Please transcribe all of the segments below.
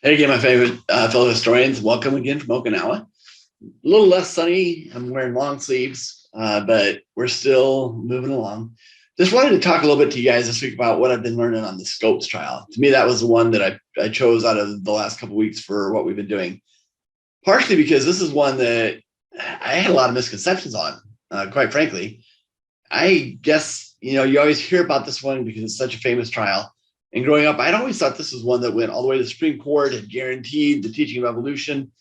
Hey again, my favorite fellow historians. Welcome again from Okinawa. A little less sunny. I'm wearing long sleeves, but we're still moving along. Just wanted to talk a little bit to you guys this week about what I've been learning on the Scopes trial. To me, that was the one that I chose out of the last couple of weeks for what we've been doing. Partially because this is one that I had a lot of misconceptions on, quite frankly. I guess, you always hear about this one because it's such a famous trial. And growing up, I'd always thought this was one that went all the way to the Supreme Court, had guaranteed the teaching of evolution.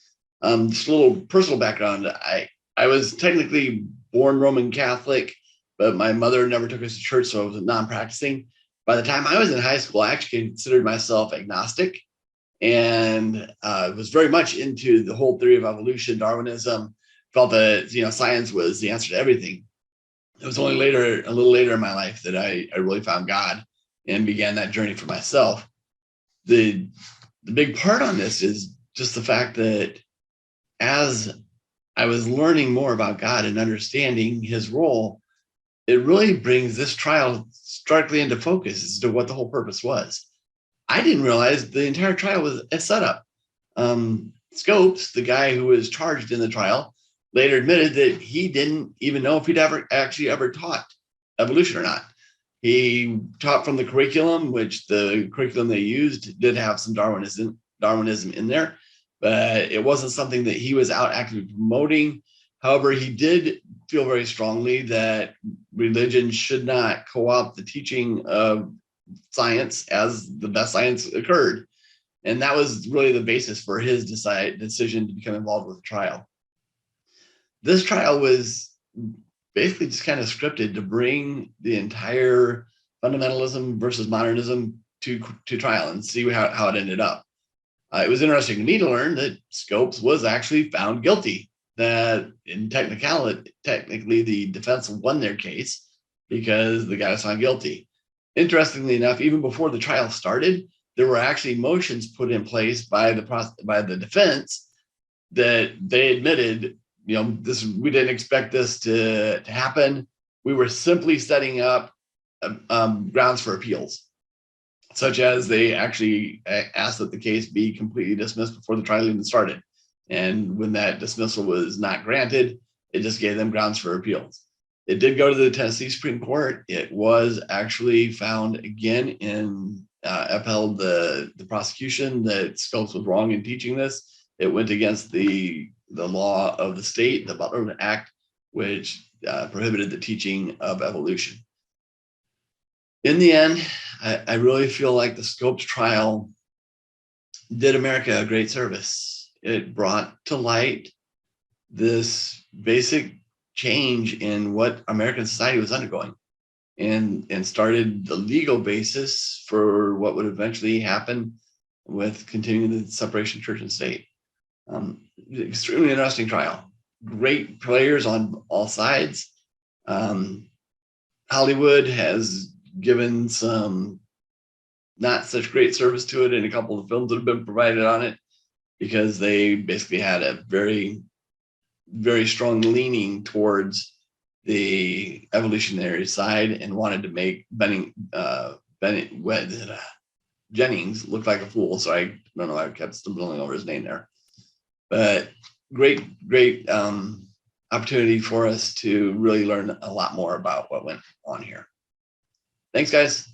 Just a little personal background. I was technically born Roman Catholic, but my mother never took us to church, so I was non-practicing. By the time I was in high school, I actually considered myself agnostic and was very much into the whole theory of evolution, Darwinism, felt that science was the answer to everything. It was only later, a little later in my life, that I really found God and began that journey for myself. The big part on this is just the fact that as I was learning more about God and understanding his role, it really brings this trial starkly into focus as to what the whole purpose was. I didn't realize the entire trial was a setup. Scopes, the guy who was charged in the trial, later admitted that he didn't even know if he'd ever taught evolution or not. He taught from the curriculum, which the curriculum they used did have some Darwinism in there, but it wasn't something that he was out actively promoting. However, he did feel very strongly that religion should not co-opt the teaching of science as the best science occurred. And that was really the basis for his decision to become involved with the trial. This trial was basically just kind of scripted to bring the entire fundamentalism versus modernism to trial and see how it ended up. It was interesting to me to learn that Scopes was actually found guilty, that technically the defense won their case because the guy was found guilty. Interestingly enough, even before the trial started, there were actually motions put in place by the defense that they admitted, we didn't expect this to happen. We were simply setting up grounds for appeals, such as they actually asked that the case be completely dismissed before the trial even started. And when that dismissal was not granted, it just gave them grounds for appeals. It did go to the Tennessee Supreme Court. It was actually found again in upheld the prosecution that Scopes was wrong in teaching this. It went against the law of the state, the Butler Act, which prohibited the teaching of evolution. In the end, I really feel like the Scopes trial did America a great service. It brought to light this basic change in what American society was undergoing and started the legal basis for what would eventually happen with continuing the separation of church and state. Extremely interesting trial. Great players on all sides. Hollywood has given some not such great service to it in a couple of films that have been provided on it, because they basically had a very, very strong leaning towards the evolutionary side and wanted to make Jennings look like a fool. So I don't know, I kept stumbling over his name there. But great opportunity for us to really learn a lot more about what went on here. Thanks, guys.